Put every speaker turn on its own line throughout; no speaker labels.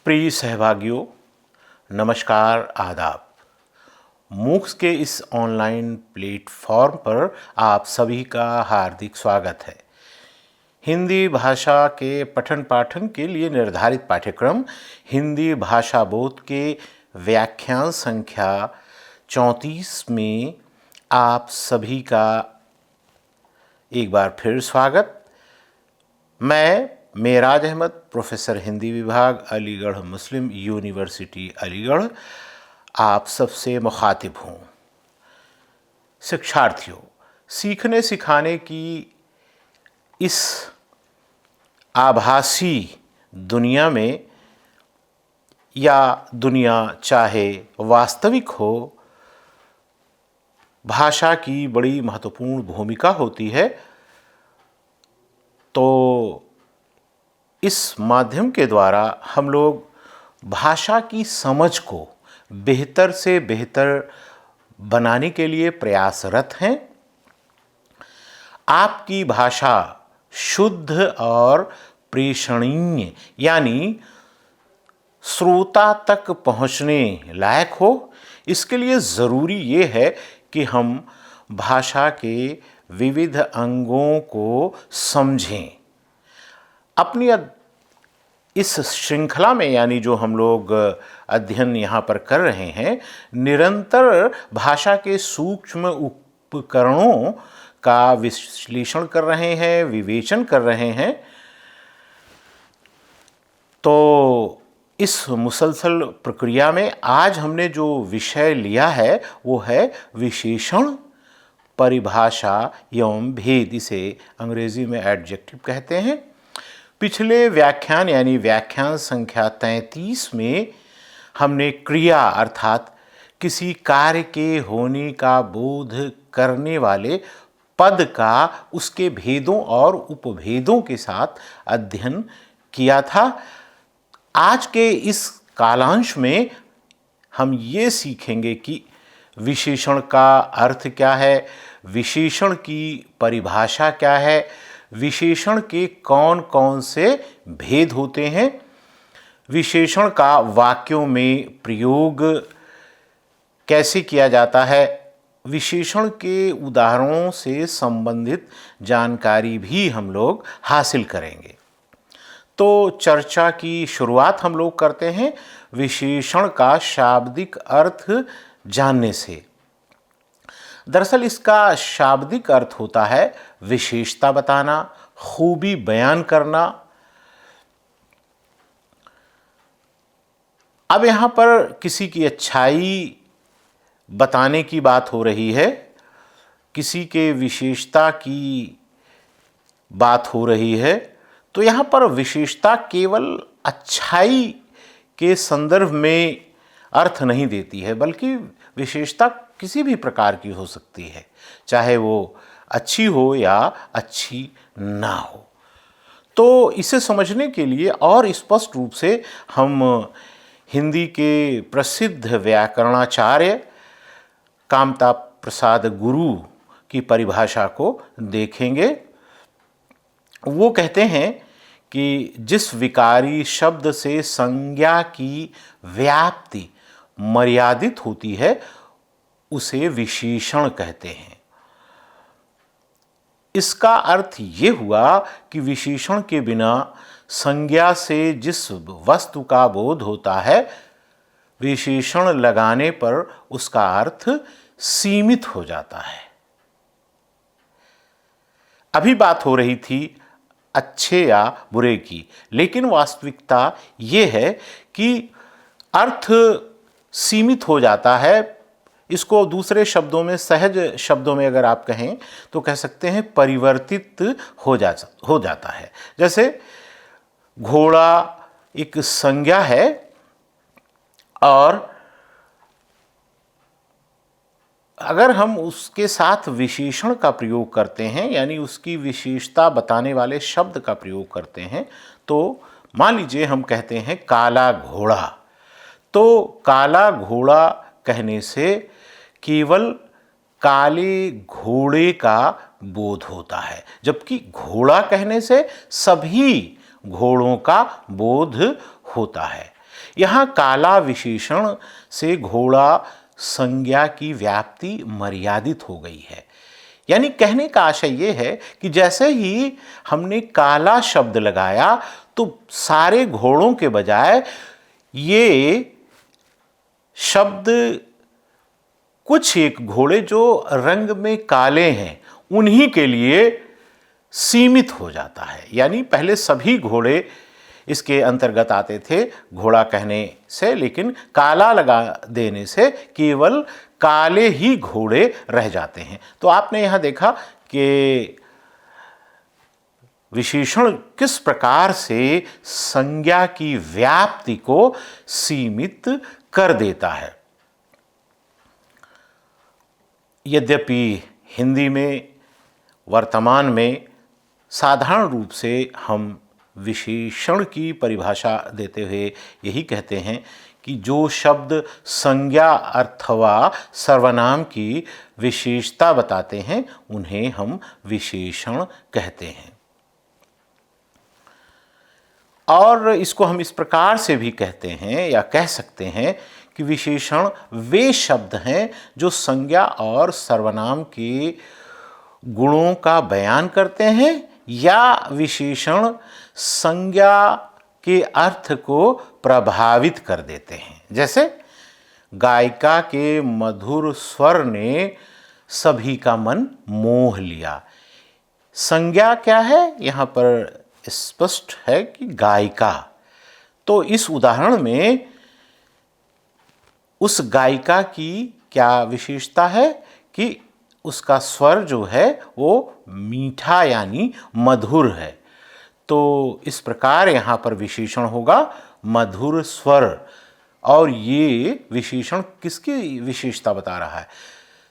प्रिय सहभागियों, नमस्कार, आदाब। मूक्स के इस ऑनलाइन प्लेटफॉर्म पर आप सभी का हार्दिक स्वागत है। हिंदी भाषा के पठन पाठन के लिए निर्धारित पाठ्यक्रम हिंदी भाषा बोध के व्याख्यान संख्या 34 में आप सभी का एक बार फिर स्वागत। मैं मेराज अहमद, प्रोफेसर हिंदी विभाग, अलीगढ़ मुस्लिम यूनिवर्सिटी अलीगढ़, आप सबसे मुखातिब हूँ। शिक्षार्थियों, सीखने सिखाने की इस आभासी दुनिया में या दुनिया चाहे वास्तविक हो, भाषा की बड़ी महत्वपूर्ण भूमिका होती है। तो इस माध्यम के द्वारा हम लोग भाषा की समझ को बेहतर से बेहतर बनाने के लिए प्रयासरत हैं। आपकी भाषा शुद्ध और प्रेषणीय यानी श्रोता तक पहुंचने लायक हो, इसके लिए ज़रूरी ये है कि हम भाषा के विविध अंगों को समझें। अपनी इस श्रृंखला में यानी जो हम लोग अध्ययन यहाँ पर कर रहे हैं, निरंतर भाषा के सूक्ष्म उपकरणों का विश्लेषण कर रहे हैं, विवेचन कर रहे हैं। तो इस मुसलसल प्रक्रिया में आज हमने जो विषय लिया है वो है विशेषण, परिभाषा एवं भेद। इसे अंग्रेजी में एडजेक्टिव कहते हैं। पिछले व्याख्यान यानी व्याख्यान संख्या 33 में हमने क्रिया अर्थात किसी कार्य के होने का बोध करने वाले पद का उसके भेदों और उपभेदों के साथ अध्ययन किया था। आज के इस कालांश में हम ये सीखेंगे कि विशेषण का अर्थ क्या है, विशेषण की परिभाषा क्या है, विशेषण के कौन कौन से भेद होते हैं, विशेषण का वाक्यों में प्रयोग कैसे किया जाता है, विशेषण के उदाहरणों से संबंधित जानकारी भी हम लोग हासिल करेंगे। तो चर्चा की शुरुआत हम लोग करते हैं विशेषण का शाब्दिक अर्थ जानने से। दरअसल इसका शाब्दिक अर्थ होता है विशेषता बताना, खूबी बयान करना। अब यहाँ पर किसी की अच्छाई बताने की बात हो रही है, किसी के विशेषता की बात हो रही है। तो यहाँ पर विशेषता केवल अच्छाई के संदर्भ में अर्थ नहीं देती है, बल्कि विशेषता किसी भी प्रकार की हो सकती है, चाहे वो अच्छी हो या अच्छी ना हो। तो इसे समझने के लिए और स्पष्ट रूप से हम हिंदी के प्रसिद्ध व्याकरणाचार्य कामता प्रसाद गुरु की परिभाषा को देखेंगे। वो कहते हैं कि जिस विकारी शब्द से संज्ञा की व्याप्ति मर्यादित होती है उसे विशेषण कहते हैं। इसका अर्थ ये हुआ कि विशेषण के बिना संज्ञा से जिस वस्तु का बोध होता है, विशेषण लगाने पर उसका अर्थ सीमित हो जाता है। अभी बात हो रही थी अच्छे या बुरे की, लेकिन वास्तविकता ये है कि अर्थ सीमित हो जाता है। इसको दूसरे शब्दों में, सहज शब्दों में अगर आप कहें तो कह सकते हैं परिवर्तित हो जाता है। जैसे घोड़ा एक संज्ञा है और अगर हम उसके साथ विशेषण का प्रयोग करते हैं यानी उसकी विशेषता बताने वाले शब्द का प्रयोग करते हैं, तो मान लीजिए हम कहते हैं काला घोड़ा। तो काला घोड़ा कहने से केवल काले घोड़े का बोध होता है, जबकि घोड़ा कहने से सभी घोड़ों का बोध होता है। यहाँ काला विशेषण से घोड़ा संज्ञा की व्याप्ति मर्यादित हो गई है। यानी कहने का आशय ये है कि जैसे ही हमने काला शब्द लगाया तो सारे घोड़ों के बजाय ये शब्द कुछ एक घोड़े जो रंग में काले हैं उन्हीं के लिए सीमित हो जाता है। यानी पहले सभी घोड़े इसके अंतर्गत आते थे घोड़ा कहने से, लेकिन काला लगा देने से केवल काले ही घोड़े रह जाते हैं। तो आपने यहाँ देखा कि विशेषण किस प्रकार से संज्ञा की व्याप्ति को सीमित कर देता है। यद्यपि हिंदी में वर्तमान में साधारण रूप से हम विशेषण की परिभाषा देते हुए यही कहते हैं कि जो शब्द संज्ञा अथवा सर्वनाम की विशेषता बताते हैं उन्हें हम विशेषण कहते हैं। और इसको हम इस प्रकार से भी कहते हैं या कह सकते हैं कि विशेषण वे शब्द हैं जो संज्ञा और सर्वनाम के गुणों का बयान करते हैं या विशेषण संज्ञा के अर्थ को प्रभावित कर देते हैं। जैसे गायिका के मधुर स्वर ने सभी का मन मोह लिया। संज्ञा क्या है? यहाँ पर स्पष्ट है कि गायिका। तो इस उदाहरण में उस गायिका की क्या विशेषता है कि उसका स्वर जो है वो मीठा यानी मधुर है। तो इस प्रकार यहाँ पर विशेषण होगा मधुर स्वर। और ये विशेषण किसकी विशेषता बता रहा है?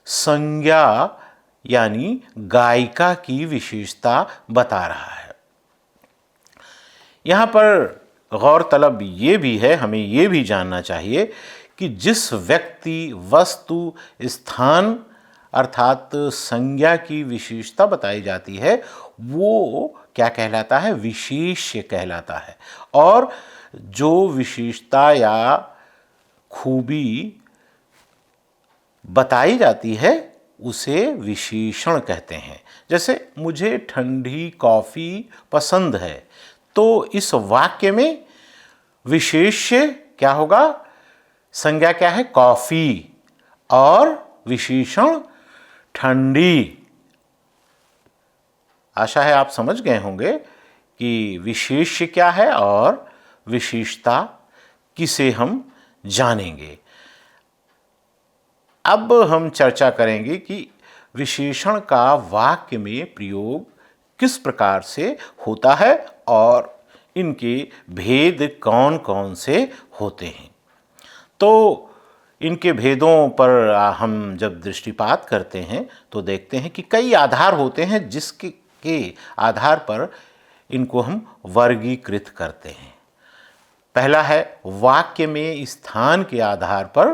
संज्ञा यानी गायिका की विशेषता बता रहा है। यहाँ पर गौरतलब ये भी है, हमें ये भी जानना चाहिए कि जिस व्यक्ति, वस्तु, स्थान अर्थात संज्ञा की विशेषता बताई जाती है वो क्या कहलाता है? विशेष्य कहलाता है। और जो विशेषता या खूबी बताई जाती है उसे विशेषण कहते हैं। जैसे मुझे ठंडी कॉफ़ी पसंद है, तो इस वाक्य में विशेष्य क्या होगा? संज्ञा क्या है? कॉफ़ी, और विशेषण ठंडी। आशा है आप समझ गए होंगे कि विशेष्य क्या है और विशेषता किसे हम जानेंगे। अब हम चर्चा करेंगे कि विशेषण का वाक्य में प्रयोग किस प्रकार से होता है और इनके भेद कौन कौन से होते हैं। तो इनके भेदों पर हम जब दृष्टिपात करते हैं तो देखते हैं कि कई आधार होते हैं जिसके आधार पर इनको हम वर्गीकृत करते हैं। पहला है वाक्य में स्थान के आधार पर,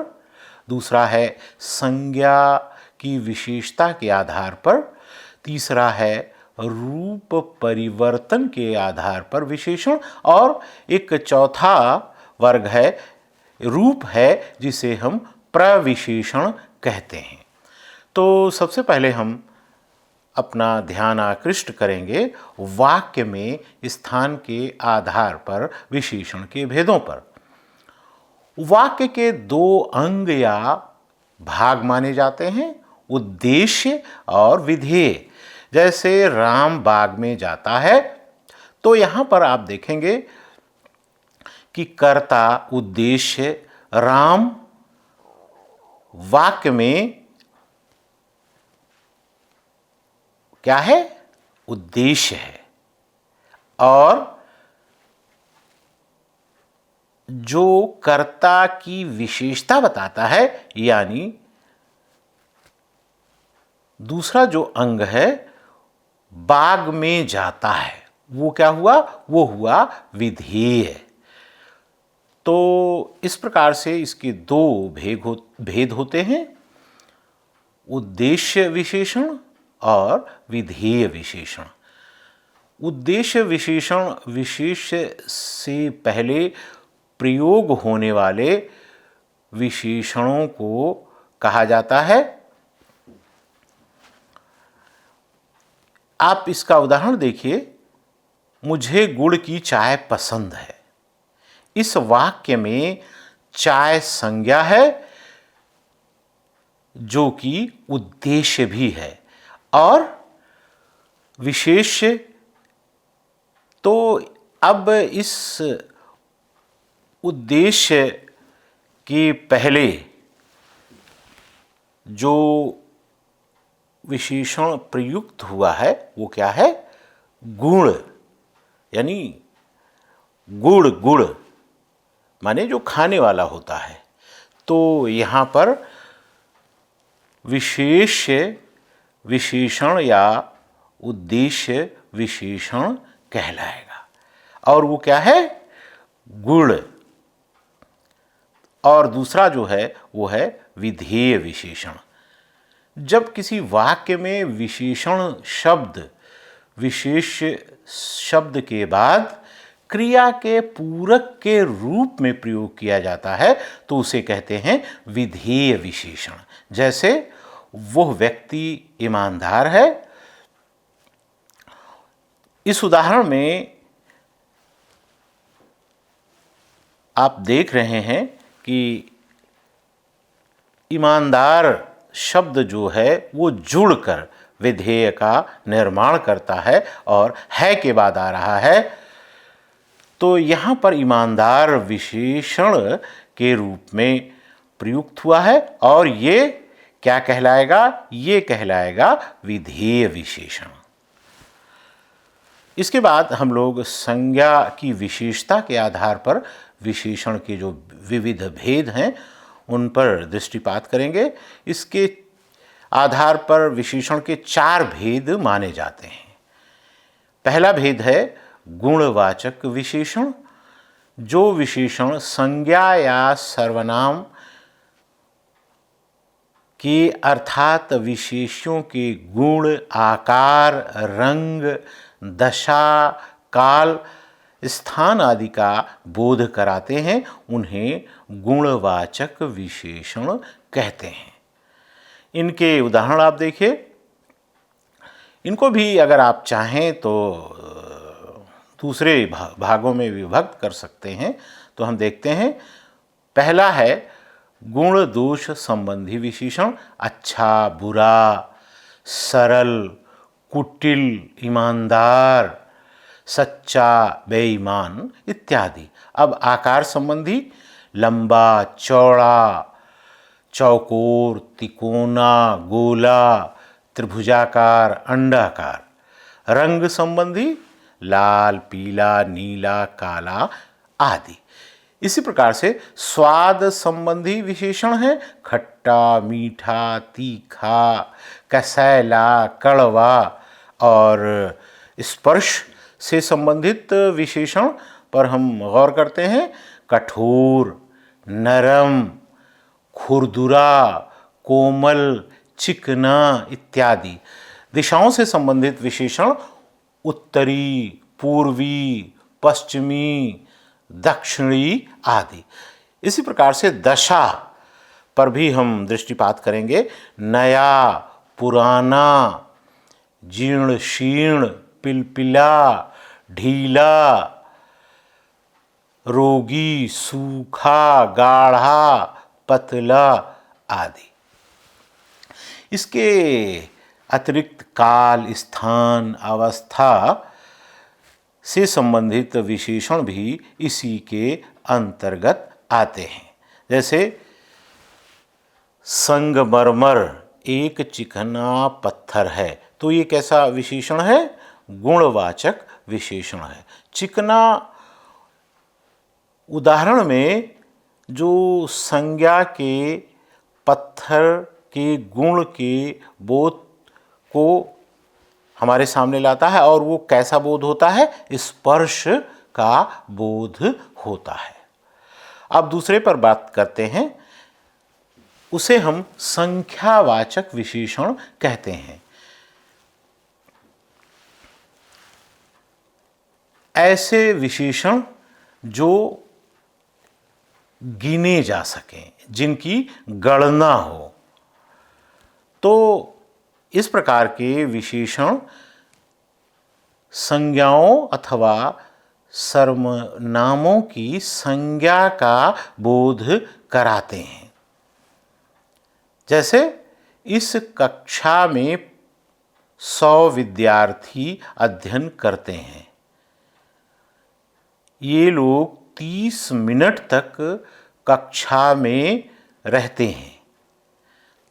दूसरा है संज्ञा की विशेषता के आधार पर, तीसरा है रूप परिवर्तन के आधार पर विशेषण, और एक चौथा वर्ग है रूप है जिसे हम प्रविशेषण कहते हैं। तो सबसे पहले हम अपना ध्यान आकृष्ट करेंगे वाक्य में स्थान के आधार पर विशेषण के भेदों पर। वाक्य के दो अंग या भाग माने जाते हैं, उद्देश्य और विधेय। जैसे राम बाग में जाता है, तो यहाँ पर आप देखेंगे कि कर्ता, उद्देश्य, राम वाक्य में क्या है? उद्देश्य है। और जो कर्ता की विशेषता बताता है यानी दूसरा जो अंग है बाग में जाता है, वो क्या हुआ? वो हुआ विधेय। तो इस प्रकार से इसके दो भेद होते हैं, उद्देश्य विशेषण और विधेय विशेषण। उद्देश्य विशेषण विशेष्य से पहले प्रयोग होने वाले विशेषणों को कहा जाता है। आप इसका उदाहरण देखिए, मुझे गुड़ की चाय पसंद है। इस वाक्य में चाय संज्ञा है जो कि उद्देश्य भी है, और विशेष्य तो अब इस उद्देश्य के पहले जो विशेषण प्रयुक्त हुआ है वो क्या है? गुण, यानी गुड़ माने जो खाने वाला होता है। तो यहाँ पर विशेष्य विशेषण या उद्देश्य विशेषण कहलाएगा, और वो क्या है? गुण। और दूसरा जो है वो है विधेय विशेषण। जब किसी वाक्य में विशेषण शब्द विशेष शब्द के बाद क्रिया के पूरक के रूप में प्रयोग किया जाता है तो उसे कहते हैं विधेय विशेषण। जैसे वह व्यक्ति ईमानदार है। इस उदाहरण में आप देख रहे हैं कि ईमानदार शब्द जो है वो जुड़कर विधेय का निर्माण करता है और है के बाद आ रहा है। तो यहाँ पर ईमानदार विशेषण के रूप में प्रयुक्त हुआ है, और ये क्या कहलाएगा? ये कहलाएगा विधेय विशेषण। इसके बाद हम लोग संज्ञा की विशेषता के आधार पर विशेषण के जो विविध भेद हैं उन पर दृष्टिपात करेंगे। इसके आधार पर विशेषण के 4 भेद माने जाते हैं। पहला भेद है गुणवाचक विशेषण। जो विशेषण संज्ञा या सर्वनाम के अर्थात विशेष्यों के गुण, आकार, रंग, दशा, काल, स्थान आदि का बोध कराते हैं उन्हें गुणवाचक विशेषण कहते हैं। इनके उदाहरण आप देखिए। इनको भी अगर आप चाहें तो दूसरे भागों में विभक्त कर सकते हैं। तो हम देखते हैं, पहला है गुण दोष संबंधी विशेषण। अच्छा, बुरा, सरल, कुटिल, ईमानदार, सच्चा, बेईमान इत्यादि। अब आकार संबंधी लंबा, चौड़ा, चौकोर, तिकोना, गोला, त्रिभुजाकार, अंडाकार। रंग संबंधी लाल, पीला, नीला, काला आदि। इसी प्रकार से स्वाद संबंधी विशेषण है खट्टा, मीठा, तीखा, कसैला, कड़वा। और स्पर्श से संबंधित विशेषण पर हम गौर करते हैं कठोर, नरम, खुरदुरा, कोमल, चिकना इत्यादि। दिशाओं से संबंधित विशेषण उत्तरी, पूर्वी, पश्चिमी, दक्षिणी आदि। इसी प्रकार से दशा पर भी हम दृष्टिपात करेंगे। नया, पुराना, जीर्ण शीर्ण, पिलपिला, ढीला, रोगी, सूखा, गाढ़ा, पतला आदि। इसके अतिरिक्त काल, स्थान, अवस्था से संबंधित विशेषण भी इसी के अंतर्गत आते हैं। जैसे संगमरमर एक चिकना पत्थर है, तो ये कैसा विशेषण है? गुणवाचक विशेषण है। चिकना उदाहरण में जो संज्ञा के पत्थर के गुण के बोध को हमारे सामने लाता है, और वो कैसा बोध होता है? स्पर्श का बोध होता है। अब दूसरे पर बात करते हैं, उसे हम संख्यावाचक विशेषण कहते हैं। ऐसे विशेषण जो गिने जा सकें, जिनकी गणना हो। तो इस प्रकार के विशेषण संज्ञाओं अथवा सर्वनामों की संज्ञा का बोध कराते हैं। जैसे इस कक्षा में 100 विद्यार्थी अध्ययन करते हैं। ये लोग 30 मिनट तक कक्षा में रहते हैं।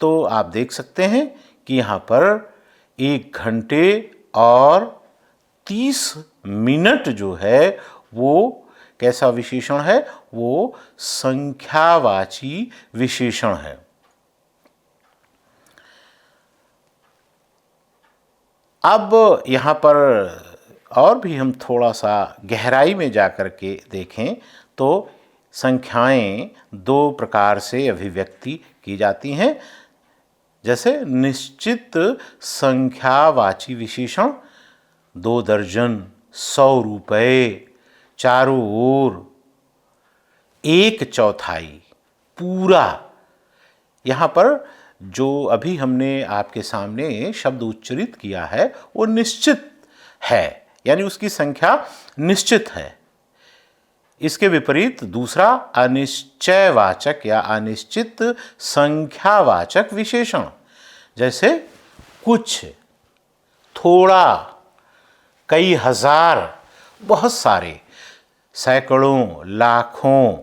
तो आप देख सकते हैं कि यहाँ पर 1 घंटे और 30 मिनट जो है वो कैसा विशेषण है, वो संख्यावाची विशेषण है। अब यहाँ पर और भी हम थोड़ा सा गहराई में जाकर के देखें तो संख्याएं 2 प्रकार से अभिव्यक्ति की जाती हैं। जैसे निश्चित संख्यावाची विशेषण 2 दर्जन, 100 रुपये, चारों ओर, 1/4, पूरा। यहाँ पर जो अभी हमने आपके सामने शब्द उच्चरित किया है वो निश्चित है, यानी उसकी संख्या निश्चित है। इसके विपरीत दूसरा अनिश्चयवाचक या अनिश्चित संख्यावाचक विशेषण, जैसे कुछ, थोड़ा, कई हजार, बहुत सारे, सैकड़ों, लाखों,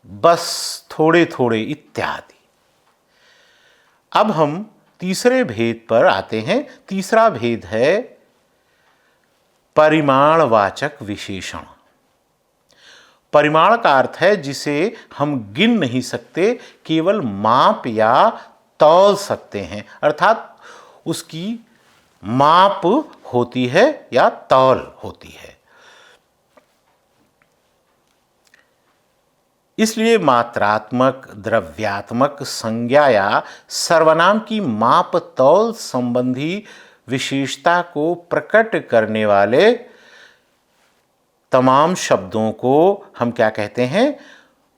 बस थोड़े थोड़े इत्यादि। अब हम तीसरे भेद पर आते हैं। तीसरा भेद है परिमाणवाचक विशेषण। परिमाण का अर्थ है जिसे हम गिन नहीं सकते, केवल माप या तौल सकते हैं, अर्थात उसकी माप होती है या तौल होती है। इसलिए मात्रात्मक, द्रव्यात्मक संज्ञा या सर्वनाम की माप तौल संबंधी विशेषता को प्रकट करने वाले तमाम शब्दों को हम क्या कहते हैं?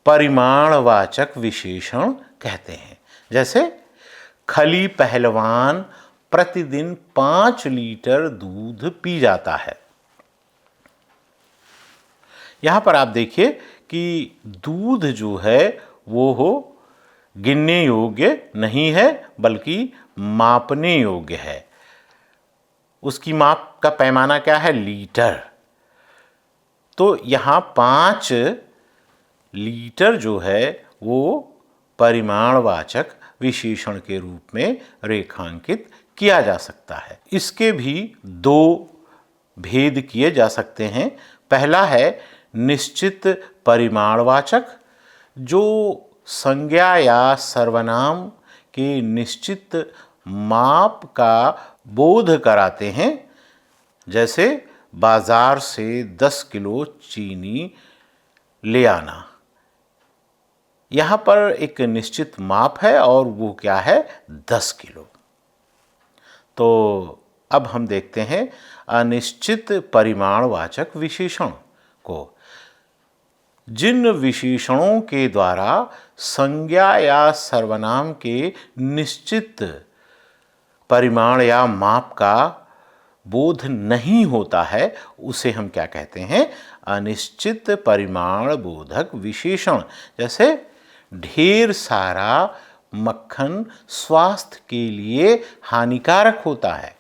परिमाणवाचक विशेषण कहते हैं। जैसे खली पहलवान प्रतिदिन 5 लीटर दूध पी जाता है। यहाँ पर आप देखिए कि दूध जो है वो गिनने योग्य नहीं है, बल्कि मापने योग्य है। उसकी माप का पैमाना क्या है? लीटर। तो यहाँ 5 लीटर जो है वो परिमाणवाचक विशेषण के रूप में रेखांकित किया जा सकता है। इसके भी 2 भेद किए जा सकते हैं। पहला है निश्चित परिमाणवाचक, जो संज्ञा या सर्वनाम के निश्चित माप का बोध कराते हैं। जैसे बाजार से 10 किलो चीनी ले आना। यहाँ पर एक निश्चित माप है और वो क्या है? 10 किलो। तो अब हम देखते हैं अनिश्चित परिमाणवाचक विशेषण को। जिन विशेषणों के द्वारा संज्ञा या सर्वनाम के निश्चित परिमाण या माप का बोध नहीं होता है, उसे हम क्या कहते हैं? अनिश्चित परिमाण बोधक विशेषण। जैसे ढेर सारा मक्खन स्वास्थ्य के लिए हानिकारक होता है।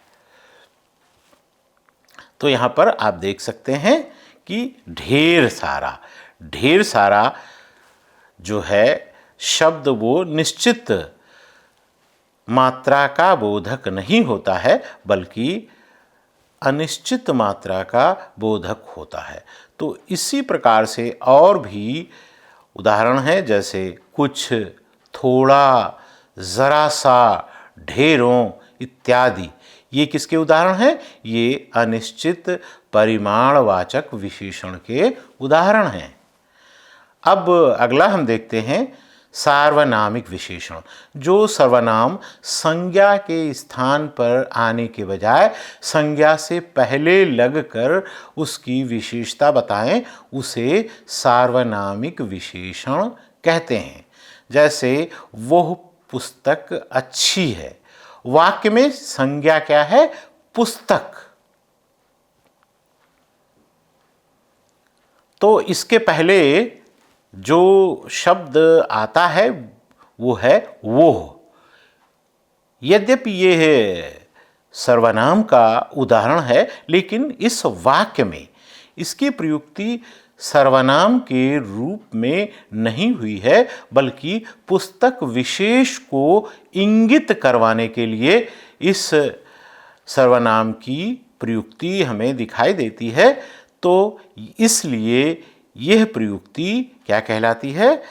तो यहाँ पर आप देख सकते हैं कि ढेर सारा जो है शब्द वो निश्चित मात्रा का बोधक नहीं होता है, बल्कि अनिश्चित मात्रा का बोधक होता है। तो इसी प्रकार से और भी उदाहरण हैं, जैसे कुछ, थोड़ा, ज़रा सा, ढेरों इत्यादि। ये किसके उदाहरण हैं? ये अनिश्चित परिमाणवाचक विशेषण के उदाहरण हैं। अब अगला हम देखते हैं सार्वनामिक विशेषण, जो सर्वनाम संज्ञा के स्थान पर आने के बजाय संज्ञा से पहले लगकर उसकी विशेषता बताएं, उसे सार्वनामिक विशेषण कहते हैं। जैसे वह पुस्तक अच्छी है, वाक्य में संज्ञा क्या है? पुस्तक। तो इसके पहले जो शब्द आता है वो है वो। यद्यपि ये है सर्वनाम का उदाहरण है, लेकिन इस वाक्य में इसकी प्रयुक्ति सर्वनाम के रूप में नहीं हुई है, बल्कि पुस्तक विशेष को इंगित करवाने के लिए इस सर्वनाम की प्रयुक्ति हमें दिखाई देती है। तो इसलिए यह प्रयुक्ति क्या कहलाती है?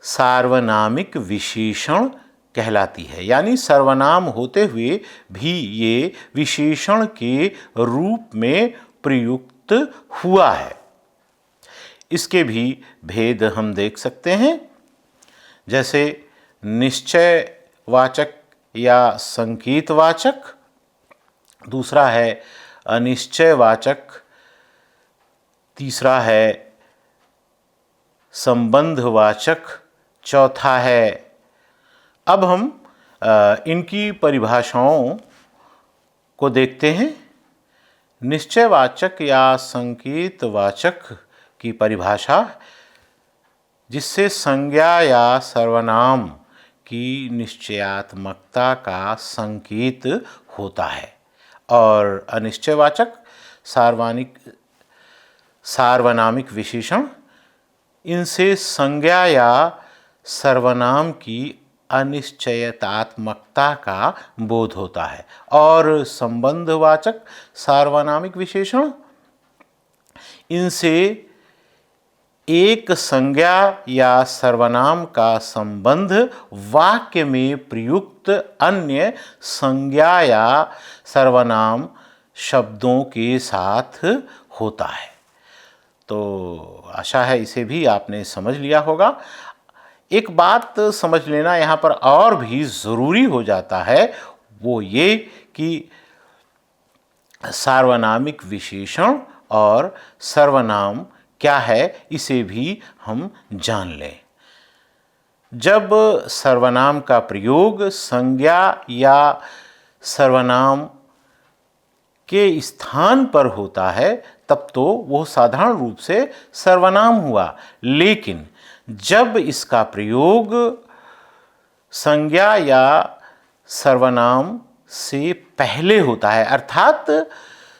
सार्वनामिक विशेषण कहलाती है। यानी सर्वनाम होते हुए भी ये विशेषण के रूप में प्रयुक्त हुआ है। इसके भी भेद हम देख सकते हैं। जैसे निश्चयवाचक या संकेतवाचक, दूसरा है अनिश्चयवाचक, तीसरा है संबंधवाचक, चौथा है। अब हम इनकी परिभाषाओं को देखते हैं। निश्चयवाचक या संकेतवाचक की परिभाषा, जिससे संज्ञा या सर्वनाम की निश्चयात्मकता का संकेत होता है, और अनिश्चयवाचक सार्वनामिक विशेषण, इनसे संज्ञा या सर्वनाम की अनिश्चयतात्मकता का बोध होता है। और संबंधवाचक सार्वनामिक विशेषण, इनसे एक संज्ञा या सर्वनाम का संबंध वाक्य में प्रयुक्त अन्य संज्ञा या सर्वनाम शब्दों के साथ होता है। तो आशा है इसे भी आपने समझ लिया होगा। एक बात समझ लेना यहाँ पर और भी ज़रूरी हो जाता है, वो ये कि सार्वनामिक विशेषण और सर्वनाम क्या है, इसे भी हम जान लें। जब सर्वनाम का प्रयोग संज्ञा या सर्वनाम के स्थान पर होता है, तब तो वो साधारण रूप से सर्वनाम हुआ। लेकिन जब इसका प्रयोग संज्ञा या सर्वनाम से पहले होता है, अर्थात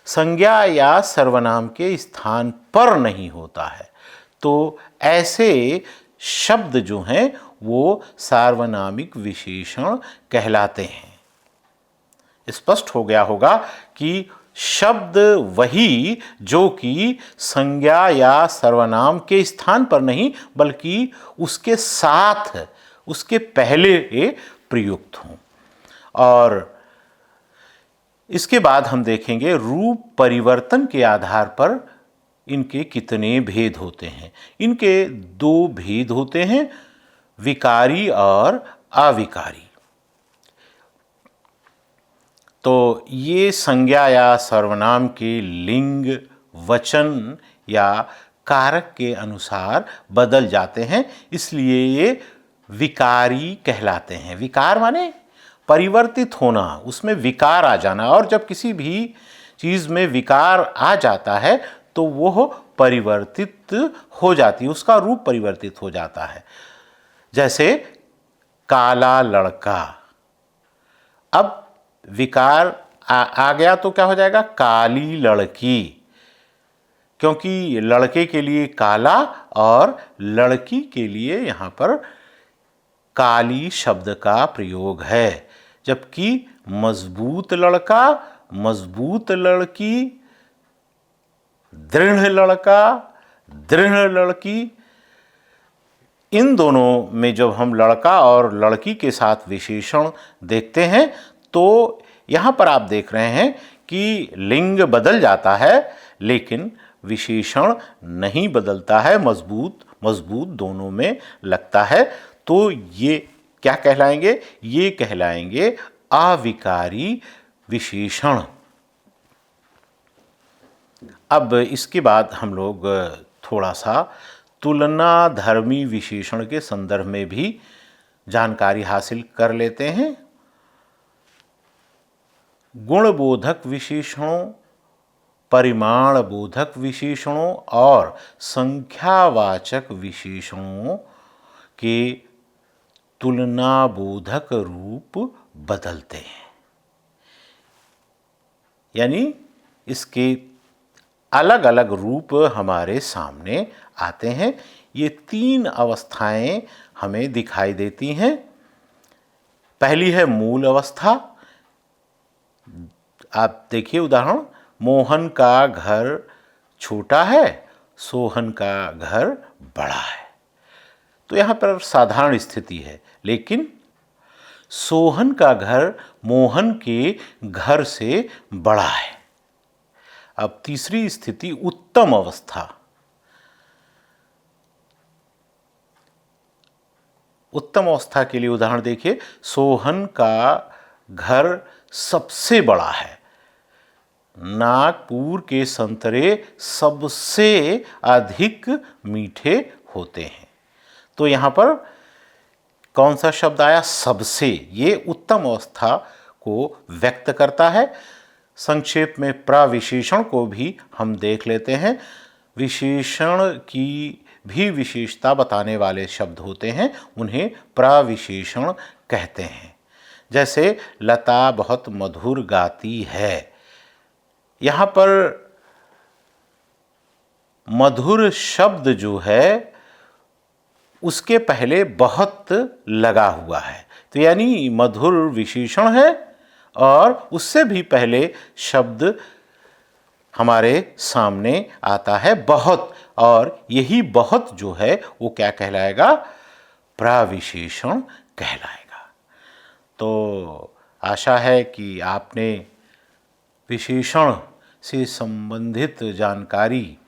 संज्ञा या सर्वनाम के स्थान पर नहीं होता है, तो ऐसे शब्द जो हैं वो सार्वनामिक विशेषण कहलाते हैं। स्पष्ट हो गया होगा कि शब्द वही जो कि संज्ञा या सर्वनाम के स्थान पर नहीं, बल्कि उसके साथ, उसके पहले प्रयुक्त हों। और इसके बाद हम देखेंगे रूप परिवर्तन के आधार पर इनके कितने भेद होते हैं। इनके दो भेद होते हैं, विकारी और अविकारी। तो ये संज्ञा या सर्वनाम के लिंग, वचन या कारक के अनुसार बदल जाते हैं, इसलिए ये विकारी कहलाते हैं। विकार माने परिवर्तित होना, उसमें विकार आ जाना। और जब किसी भी चीज़ में विकार आ जाता है तो वह परिवर्तित हो जाती है, उसका रूप परिवर्तित हो जाता है। जैसे काला लड़का, अब विकार आ गया तो क्या हो जाएगा? काली लड़की, क्योंकि लड़के के लिए काला और लड़की के लिए यहाँ पर काली शब्द का प्रयोग है। जबकि मजबूत लड़का, मजबूत लड़की, दृढ़ लड़का, दृढ़ लड़की, इन दोनों में जब हम लड़का और लड़की के साथ विशेषण देखते हैं तो यहाँ पर आप देख रहे हैं कि लिंग बदल जाता है, लेकिन विशेषण नहीं बदलता है, मजबूत मजबूत दोनों में लगता है, तो ये क्या कहलाएंगे? ये कहलाएंगे अविकारी विशेषण। अब इसके बाद हम लोग थोड़ा सा तुलनाधर्मी विशेषण के संदर्भ में भी जानकारी हासिल कर लेते हैं। गुणबोधक विशेषणों, परिमाण बोधक विशेषणों और संख्यावाचक विशेषणों के तुलनाबोधक रूप बदलते हैं, यानी इसके अलग अलग रूप हमारे सामने आते हैं। ये तीन अवस्थाएं हमें दिखाई देती हैं। पहली है मूल अवस्था। आप देखिए उदाहरण, मोहन का घर छोटा है, सोहन का घर बड़ा है। तो यहाँ पर साधारण स्थिति है, लेकिन सोहन का घर मोहन के घर से बड़ा है। अब तीसरी स्थिति उत्तम अवस्था। उत्तम अवस्था के लिए उदाहरण देखिए, सोहन का घर सबसे बड़ा है, नागपुर के संतरे सबसे अधिक मीठे होते हैं। तो यहाँ पर कौन सा शब्द आया? सबसे। ये उत्तम अवस्था को व्यक्त करता है। संक्षेप में प्रविशेषण को भी हम देख लेते हैं। विशेषण की भी विशेषता बताने वाले शब्द होते हैं, उन्हें प्रविशेषण कहते हैं। जैसे लता बहुत मधुर गाती है। यहाँ पर मधुर शब्द जो है उसके पहले बहुत लगा हुआ है, तो यानी मधुर विशेषण है और उससे भी पहले शब्द हमारे सामने आता है बहुत, और यही बहुत जो है वो क्या कहलाएगा? प्रविशेषण कहलाएगा। तो आशा है कि आपने विशेषण से संबंधित जानकारी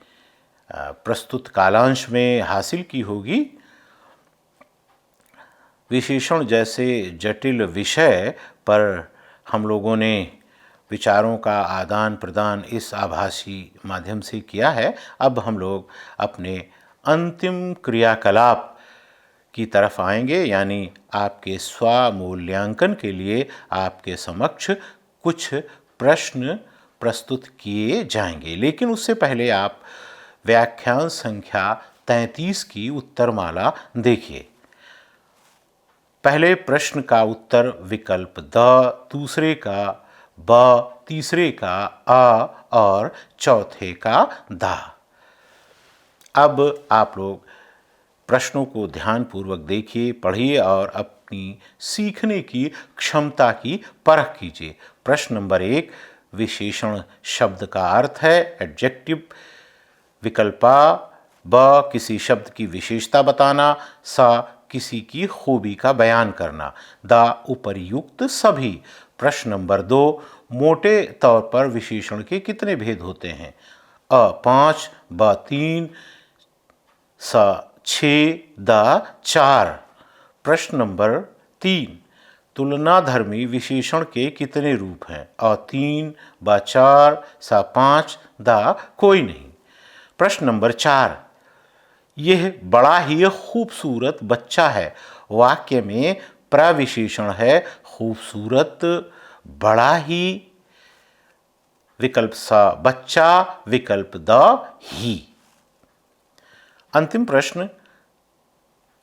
प्रस्तुत कालांश में हासिल की होगी। विशेषण जैसे जटिल विषय पर हम लोगों ने विचारों का आदान प्रदान इस आभासी माध्यम से किया है। अब हम लोग अपने अंतिम क्रियाकलाप की तरफ आएंगे, यानी आपके स्वमूल्यांकन के लिए आपके समक्ष कुछ प्रश्न प्रस्तुत किए जाएंगे। लेकिन उससे पहले आप व्याख्यान संख्या 33 की उत्तरमाला देखिए। पहले प्रश्न का उत्तर विकल्प द, दूसरे का ब, तीसरे का अ और चौथे का दा। अब आप लोग प्रश्नों को ध्यानपूर्वक देखिए, पढ़िए और अपनी सीखने की क्षमता की परख कीजिए। प्रश्न नंबर 1, विशेषण शब्द का अर्थ है, एडजेक्टिव। विकल्पा, ब, किसी शब्द की विशेषता बताना, सा, किसी की खूबी का बयान करना, दा, उपर्युक्त सभी। प्रश्न नंबर 2, मोटे तौर पर विशेषण के कितने भेद होते हैं? अ 5, ब 3, स 6, द 4। प्रश्न नंबर 3, तुलनाधर्मी विशेषण के कितने रूप हैं? अ 3, ब 4, स 5, द कोई नहीं। प्रश्न नंबर 4, यह बड़ा ही खूबसूरत बच्चा है। वाक्य में प्रविशेषण है खूबसूरत, बड़ा ही। विकल्प स बच्चा, विकल्प द ही। अंतिम प्रश्न,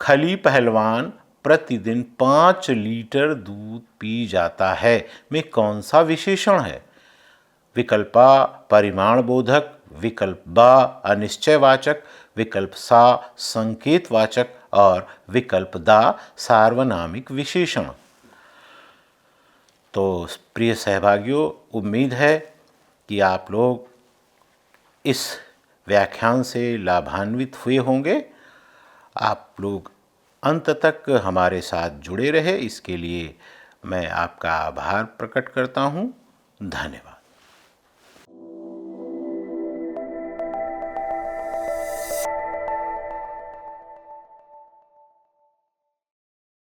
खली पहलवान प्रतिदिन 5 लीटर दूध पी जाता है में कौन सा विशेषण है? विकल्प आ परिमाण बोधक, विकल्प ब अनिश्चयवाचक, विकल्प सा संकेतवाचक और विकल्प दा सार्वनामिक विशेषण। तो प्रिय सहभागियों, उम्मीद है कि आप लोग इस व्याख्यान से लाभान्वित हुए होंगे। आप लोग अंत तक हमारे साथ जुड़े रहे, इसके लिए मैं आपका आभार प्रकट करता हूँ। धन्यवाद।